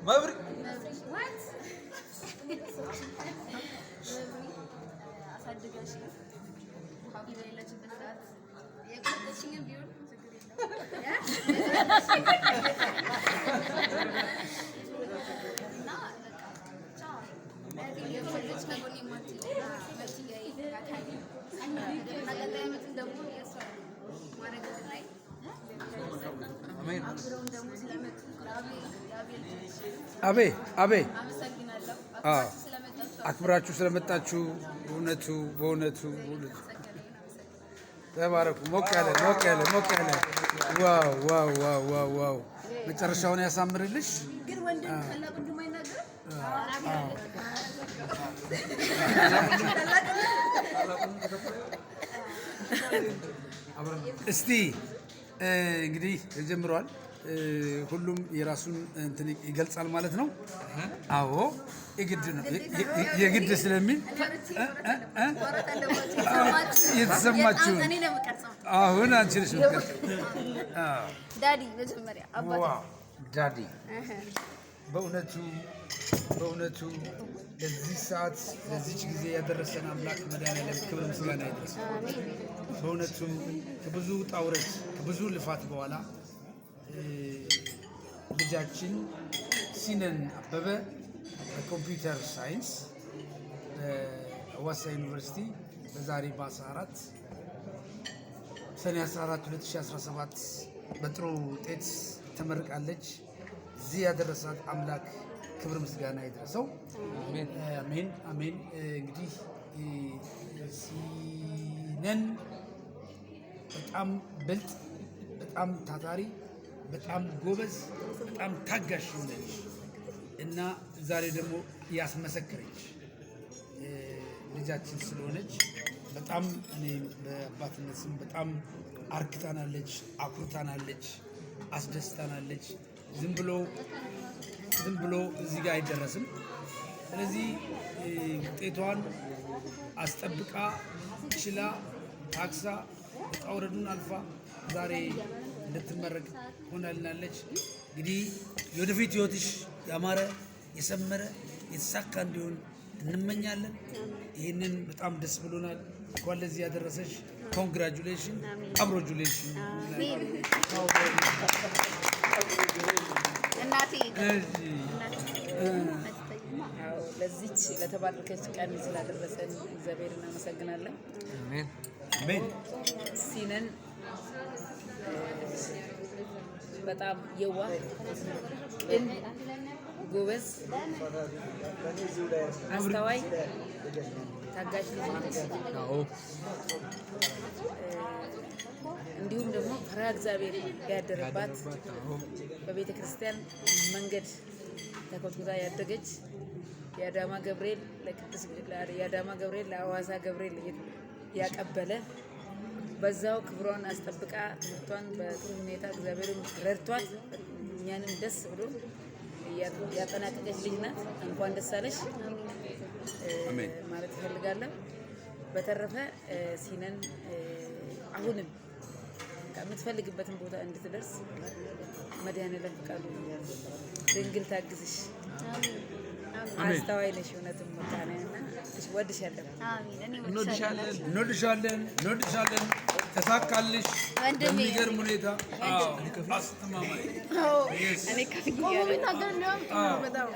مبري አቤ አቤ አክብራችሁ ስለመጣችሁ በእውነቱ ተባረኩ። ሞቅ ያለ ዋው መጨረሻውን ያሳምርልሽ። እስቲ እንግዲህ ጀምሯል። ሁሉም የራሱን እንትን ይገልጻል ማለት ነው። አዎ የግድ ነው የግድ ስለሚል የተሰማችሁ አሁን አንቺ ነሽ ዳዲ መጀመሪያ አባቴ ዳዲ በእውነቱ ለዚህ ሰዓት ለዚች ጊዜ ያደረሰን አምላክ መድኃኒዓለም ክብር ምስጋና ይድረስ። በእውነቱ ከብዙ ውጣ ውረድ ከብዙ ልፋት በኋላ ልጃችን ሲነን አበበ በኮምፒውተር ሳይንስ በሐዋሳ ዩኒቨርሲቲ በዛሬ በ14 ሰኔ 14 2017 በጥሩ ውጤት ተመርቃለች። እዚህ ያደረሳት አምላክ ክብር ምስጋና ይድረሰው። አሜን አሜን። እንግዲህ ሲነን በጣም ብልጥ፣ በጣም ታታሪ፣ በጣም ጎበዝ፣ በጣም ታጋሽ ሆነች እና ዛሬ ደግሞ ያስመሰከረች ልጃችን ስለሆነች በጣም እኔ በአባትነት ስም በጣም አርክታናለች፣ አኩርታናለች፣ አስደስታናለች። ዝም ብሎ እዚህ ጋር አይደረስም። ስለዚህ ውጤቷን አስጠብቃ ችላ ታክሳ ውጣ ውረዱን አልፋ ዛሬ እንድትመረቅ ሆናልናለች። እንግዲህ የወደፊት ህይወትሽ ያማረ የሰመረ የተሳካ እንዲሆን እንመኛለን። ይህንን በጣም ደስ ብሎናል። እንኳን ለዚህ ያደረሰሽ። ኮንግራጁሌሽን አብሮጁሌሽን እናቴ ለዚች ለተባረከች ቀን ስላደረሰን እግዚአብሔር እናመሰግናለን። አሜን። ሲነን በጣም የዋህ ቅን፣ ጎበዝ፣ አስተዋይ፣ ታጋሽ ልጅ ነች። እንዲሁም ደግሞ ፈሪሃ እግዚአብሔር ያደረባት በቤተ ክርስቲያን መንገድ ተኮትኩታ ያደገች የአዳማ ገብርኤል ለሐዋሳ ገብርኤል ያቀበለ በዛው ክብሯን አስጠብቃ ትምህርቷን በጥሩ ሁኔታ እግዚአብሔርን ረድቷት እኛንም ደስ ብሎ ያጠናቀቀች ልጅ ናት። እንኳን ደስ አለሽ ማለት እፈልጋለሁ። በተረፈ ሲነን አሁንም የምትፈልግበትን ቦታ እንድትደርስ መድኃኒዓለም ፈቃዱ ድንግል ታግዝሽ። አስተዋይ ነሽ፣ እውነትም መካነና ወድሻለሁ። እንወድሻለን። ተሳካልሽ በሚገርም ሁኔታ።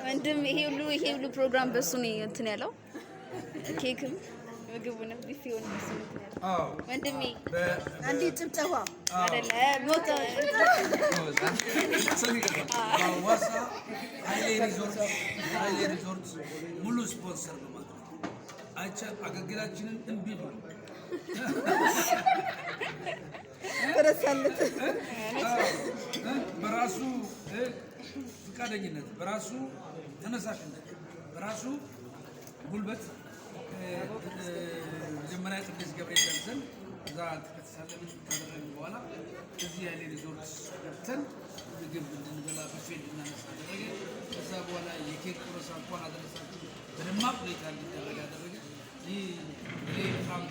ወንድም ይሄ ሁሉ ፕሮግራም በሱ ነው እንትን ያለው ኬክም ምግቡንም ቢፊውን በሱ ነው ያለው። ወንድሜ አንዴ ጭብጨባ አይደለ ሞት ሐዋሳ ኃይሌ ሪዞርት ሙሉ ስፖንሰር ነው ማለት ነው። አገልግላችንን እምቢ ብሎ ተረሳለት በራሱ ፈቃደኝነት፣ በራሱ ተነሳሽነት፣ በራሱ ጉልበት መጀመሪያ ቅዱስ ገብርኤል ደርሰን እዛ ከተሳለምን ካደረግን በኋላ እዚህ ያለ ሪዞርት ገብተን ምግብ እንድንበላ ቡፌ እንድናነሳ አደረገ። የኬክ ቁርስ እንኳን አደረሳችሁ በደማቅ ሁኔታ እንዲደረግ ያደረገ ይህ በጣም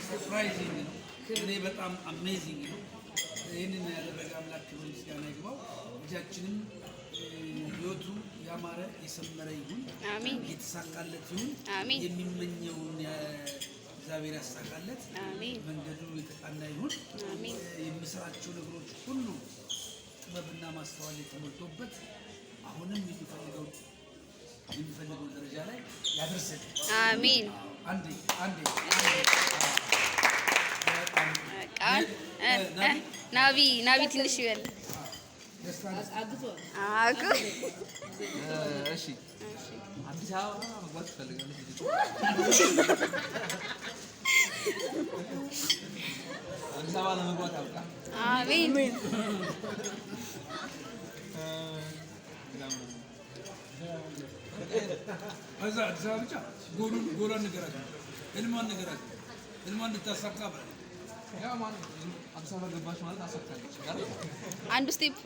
ሰርፕራይዚንግ ነው። እኔ በጣም አሜዚንግ ነው። ይህንን ያደረገ አምላክ ክብር ምስጋና ይግባው። ልጃችንም ህይወቱ ያማረ የሰመረ ይሁን፣ የተሳካለት ይሁን፣ የሚመኘውን እግዚአብሔር ያሳካለት፣ መንገዱ የተቃና ይሁን፣ የሚሰራቸው ነገሮች ሁሉ ጥበብና ማስተዋል የተሞልቶበት አሁንም የሚፈልገው ደረጃ ላይ ያደርሰን። አሜን። አንዴ ናቢ ትንሽ ይበል። እሺ አዲስ አበባ መግባት ትፈልጋለች? አዲስ አበባ ለመግባት አውቃ። አሜን። እዛ አዲስ አበባ ብቻ ጎሏን ንገራት፣ ህልሟን ንገራት፣ ህልሟን እንድታሳካ ብላ ያው ማለት አዲስ አበባ ገባች ማለት አሳካለች። አንዱ ስቴፕ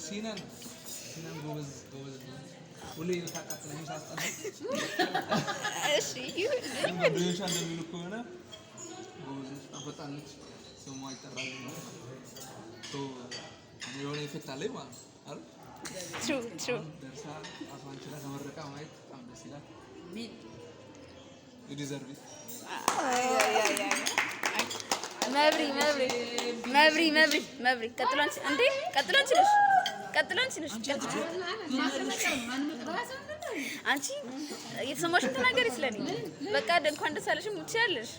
ሲናን ጎበዝ ሁሌ ታቃጥለኝ ሳስጠላ። እሺ ጓደኞቿ እንደሚሉ ከሆነ ጎበዝ ፈጣን ነች፣ ስሟ ይጠራል። የሆነ ኢፌክት አለኝ ማለት አይደል? ትሩ ደርሳ ራሷን ችላ ተመረቃ ማየት በጣም ደስ ይላል። You deserve it. መብሪ ቀጥሎን ሲልሽ አንቺ እየተሰማሽን ተናገሪ ስለኔ። በቃ እንኳን ደስ አለሽ ትችያለሽ።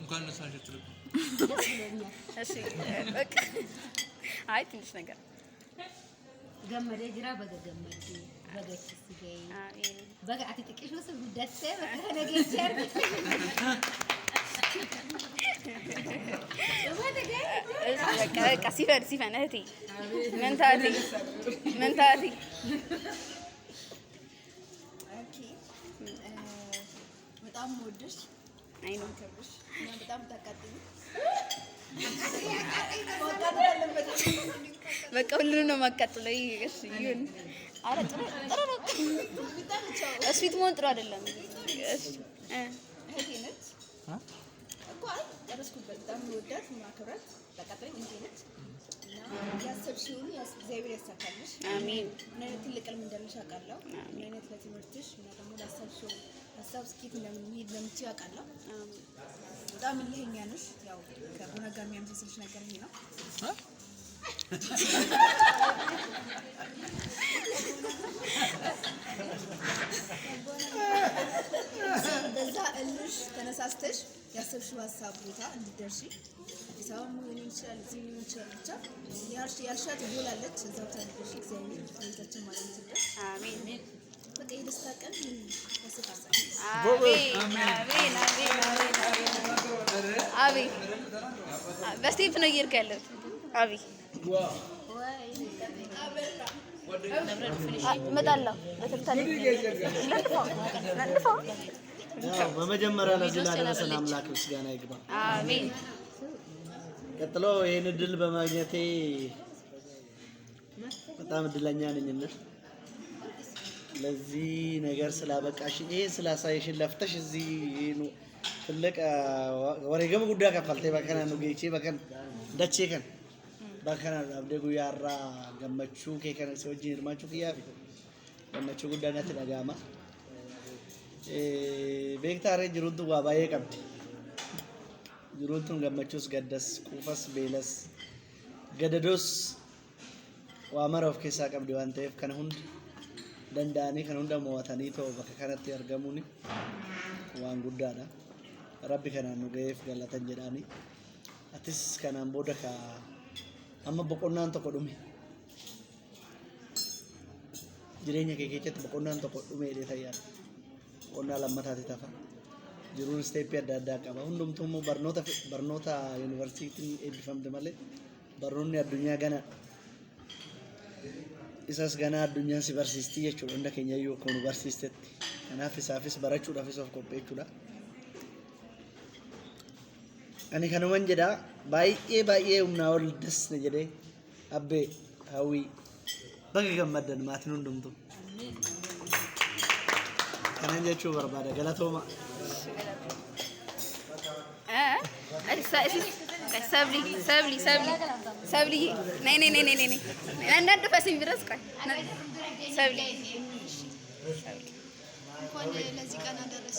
እንኳን ደስ አለሽ ትልቁ። እሺ በቃ አይ ትንሽ ነገር ገመደ ጅራ በገመደ በገችስገይ በቃ አትጥቂሽ ነው ደስ በከነገቸር በቃ ሲፈን እህቴ መንታቴ በጣም ወድሽ አይ ነው ከብሽ በጣም ተቀጥኝ በቃ ሁሉንም ነው የማቃጥለው። እሺ ይሁን። ኧረ ጥሩ ነው። ስዊት መሆን ጥሩ አይደለም። እሺ እህቴ ነች እኮ ጨረስኩበት። በጣም ወዳት ማከብራት ተቀጥኝ እንዴ ነች እና ያሰብሽውን እግዚአብሔር ያሳካልሽ። አሜን። ምን አይነት ትልቅ ልም እንዳለሽ አውቃለሁ። ምን አይነት ለትምህርትሽ እና ደግሞ ላሰብሽው ሀሳብ ስኬት እንደምንሄድ ለምትይ አውቃለሁ። በጣም እልህኛ ነሽ። ያው ከቡና ጋር የሚያመሳስልሽ ነገር ይሄ ነው። በዛ እልሽ ተነሳስተሽ ያሰብሽው ሀሳብ ቦታ እንድትደርሺ አዲስ አበባ ሊሆን ይችላል፣ እዚህ ሊሆን ይችላል። ብቻ ያልሻት ጎል አለች። እዛው ተነሽ እግዚአብሔር ሁኔታችን ማለት ነው። አሜን። በቃ የደስታ ቀን ያስታውሳል። አሜን። በስቴፕ ነው እየሄድክ ያለሁት። አቤት እመጣለሁ። በመጀመሪያ ለዚህ ላደረሰን አምላክ ምስጋና ይግባ። አሜን። ቀጥሎ ይህን እድል በማግኘቴ በጣም እድለኛ ነኝና ለዚህ ነገር ስላበቃሽ ይሄ ስላሳይሽን ለፍተሽ እዚህ ትልቅ ወሬገም ጉዳይ ከፈልቴ በከና ነው ጌቼ በከን ደቼ ከን በከና አብደ ጉያራ ገመቹ ከከነ ሰውጂ ይርማቹ ክያቢ ገመቹ ጉዳይ ናት ደጋማ ቤክታሬ ጅሩንቱ ዋባዬ ቀብድ ጅሩንቱን ገመቹስ ገደስ ቁፈስ ቤለስ ገደዶስ ዋመራፍ ከሳ ቀብድ ዋንቴፍ ከነ ሁንድ danda'anii kan hunda mo'atanii ta'u bakka kanatti argamuun waan guddaadha. Rabbi kanaan nu ga'eef galatan jedhaanii atis kanaan booda ka amma boqonnaan tokko dhume jireenya kee keessatti boqonnaan tokko dhume jedhee tayyaadha. Boqonnaa lammataati tafa jiruun isteeppii adda addaa qaba. Hundumtuu immoo barnoota yuunivarsiitiin eebbifamte malee barnoonni addunyaa gana isas ganaa addunyaan si barsiistii jechuudha. Hunda keenya iyyuu akkuma nu barsiistetti. Kanaaf isaafis barachuudhaafis of qopheechuudha. أنا كانوا من جدا باي وناول دس نجدي أبي هاوي بقى كم مدن ما تنون دمتو كان عندي شو بربادة قالت هما ሰብሊ ነይ እናንተ ፈስም ድረስ ቆይ ሰብሊ እንኳን ለዚህ ቀን አደረሰ